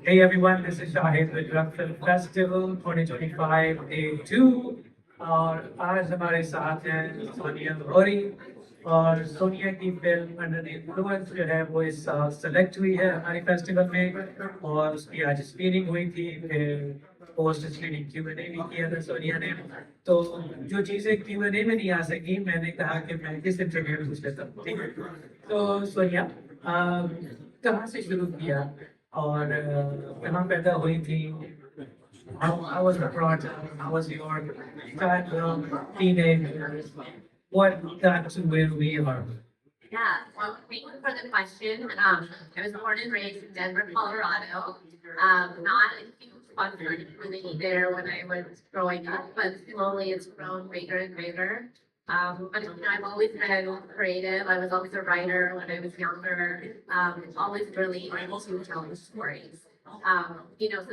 Hey everyone, this is Shahid with Drug Film Festival 2025 Day 2 और आज हमारे साथ हैं सोनिया गौरी और सोनिया की फिल्म अंडर द इन्फ्लुएंस जो है वो इस साल सेलेक्ट हुई है हमारे फेस्टिवल में और उसकी आज स्क्रीनिंग हुई थी फिर पोस्ट स्क्रीनिंग Q&A भी किया था सोनिया ने तो जो चीज़ें Q&A में नहीं आ सकी मैंने कहा कि मैं किस इंटरव्यू में पूछ लेता हूँ ठीक है तो सोनिया कहाँ से शुरू किया और कहाँ पैदा हुई थी how was the project? How was your childhood, teenage years? What got to where we are? Yeah, well, thank you for the question. I was born and raised in Denver, Colorado. Not a huge fun community there when I was growing up, but slowly it's grown bigger and bigger. But I've always been creative. I was always a writer when I was younger. Always really into telling stories. So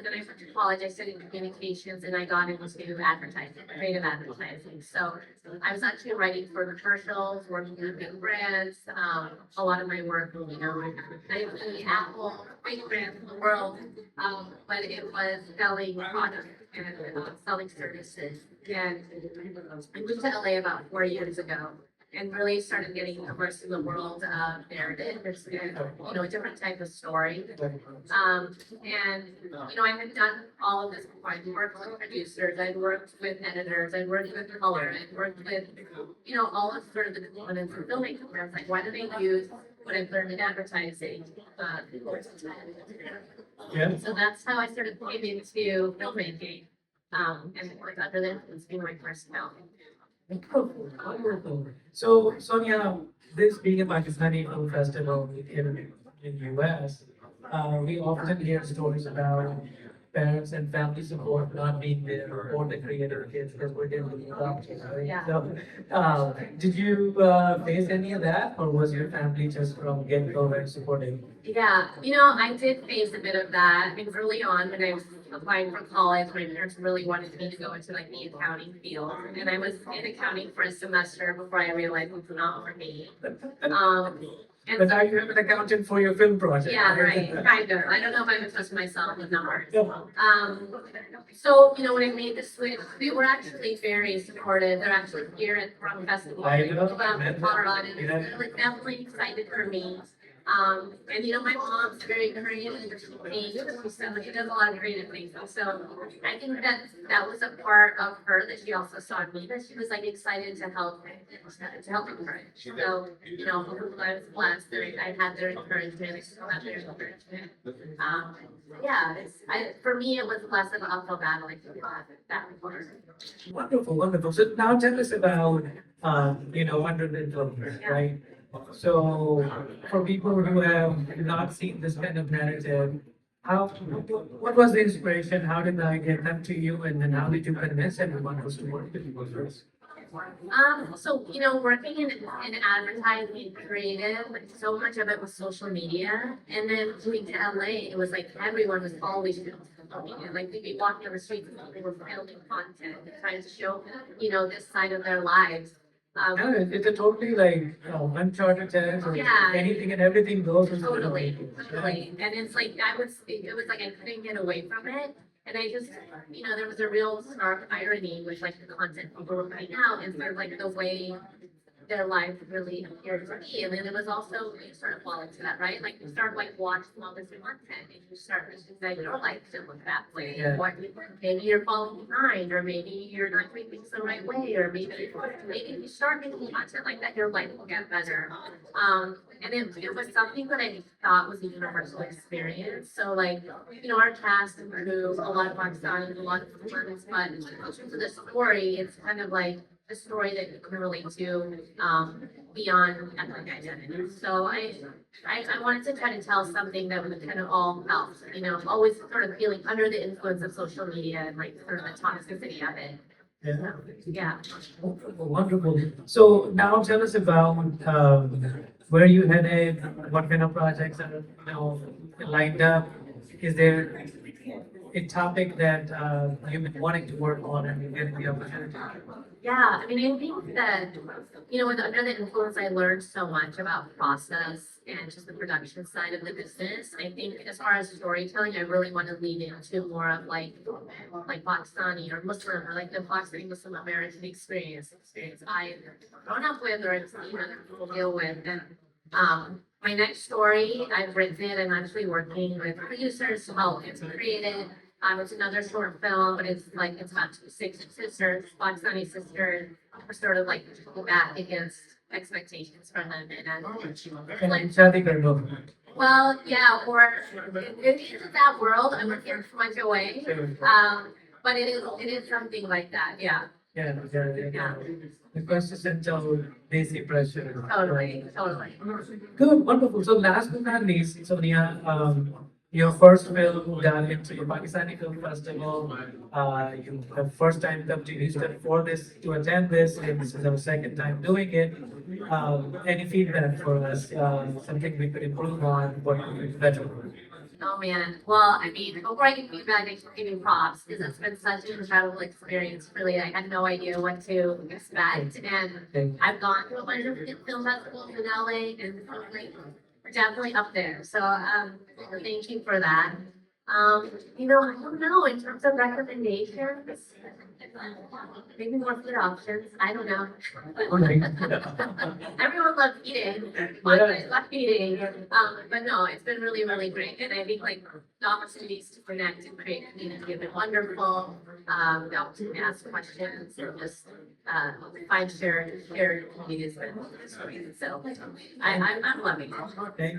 then I went to college, I studied communications and I got into advertising, creative advertising. So I was actually writing for commercials, working with big brands. A lot of my work, I have the Apple, big brands in the world, but it was selling products and selling services. And I moved to LA about 4 years ago and really started getting immersed in the world of narrative. It's a different type of story. I had done all of this before. I worked with producers, I worked with editors, I worked with color, I worked with, all of sort of the components of filmmaking. I was like, why do they use what I've learned in advertising? Yeah. So that's how I started getting into filmmaking. And like under the influence being my first film. Wonderful. So, Sonia, this being a Pakistani film festival in US, we often hear stories about parents and family support not being there for the creator kids because we're dealing with adoption, right? Yeah. So, did you face any of that, or was your family just from get-go very supportive? Yeah, I did face a bit of that. I mean, early on when I was applying for college, my parents really wanted me to go into like the accounting field, and I was in accounting for a semester before I realized it's not for me. And But now you have an accountant for your film project. yeah, right, kind of. I don't know if I would trust myself with numbers. Yeah. So when I made the switch, they were actually very supportive. They're actually here at the Rum Festival I know. in Colorado. Yeah. They were definitely excited for me. My mom's very creative. She paints, she does a lot of creative things. So I think that was a part of her that she also saw in me, that she was like excited to help encourage. So, I was blessed that I had their encouragement, I still have their encouragement. For me it was less of an uphill battle, I think that before. Wonderful, wonderful. So now tell us about, Under the Influence, right? So for people who have not seen this kind of narrative, what was the inspiration? How did I get them to you? And then how did you convince everyone else to work with you first? Working in advertising and creative, so much of it was social media. And then moving to LA, it was like everyone was always doing social media. Like we'd be walking on the streets and people were filming content, trying to show, this side of their lives. Yeah, it's a totally like uncharted territory. Yeah. Anything and everything goes into Totally, the totally. And it's like it was like I couldn't get away from it. And I just, there was a real stark irony with like the content people were putting out and sort of like the way their life really appeared to me. And then it was also, you sort of fall into that, right? Like you start like watching all this content and you start wishing that your life should look that way. Yeah. Or maybe you're falling behind, or maybe you're not doing things the right way, or maybe if you start making content like that, your life will get better. And it was something that I thought was a universal experience. So like, our cast includes a lot of Pakistanis, a lot of foreigners, but in terms of the story, it's kind of like a story that you can relate to beyond ethnic identity. So I wanted to try to tell something that we kind of all felt, always sort of feeling under the influence of social media and like sort of the toxicity of it. Yeah. Yeah. Wonderful. So now tell us about where you headed, what kind of projects are lined up. Is there a topic that you've been wanting to work on and you're getting the opportunity? Yeah, I mean, I think that, with Under the Influence, I learned so much about process and just the production side of the business. I think as far as storytelling, I really want to lean into more of like Pakistani or Muslim or like the Pakistani Muslim American experience I've grown up with or I've seen other people deal with. And my next story, I've written it. I'm actually working with producers to help it to create it. It's another short film, but it's about two sisters, Pakistani sisters, are sort of like pushing back against expectations from them. And Shadi Kardo. Well, yeah, or into that world, I would give too much away. But it is something like that, yeah. Yeah. The quintessential basic pressure. Totally. Good, wonderful. So last but not least, Sonia, your first film got into the Pakistani Film Festival. You the first time come to Houston for this to attend this, and this is our second time doing it. Any feedback for us? Something we could improve on, what could be better? Oh man. Well, I mean, before I give feedback, I should give you props because it's been such an incredible experience. Really, I had no idea what to expect, and I've gone to a bunch of film festivals in LA, and we're definitely up there. So, thank you for that. I don't know in terms of recommendations. Maybe more food options. I don't know. Everyone loves eating. I love eating. But no, it's been really, really great. And I think like the opportunities to connect and create community have been wonderful. The opportunity to ask questions and just find shared communities has been great. So I'm loving it. Thank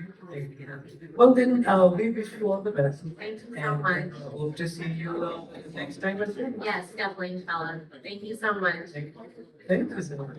you. Well, then we wish you all the best. Thank you so much. Hope to see you next time. Yes, definitely, inshallah. Thank you so much. Thank you so much.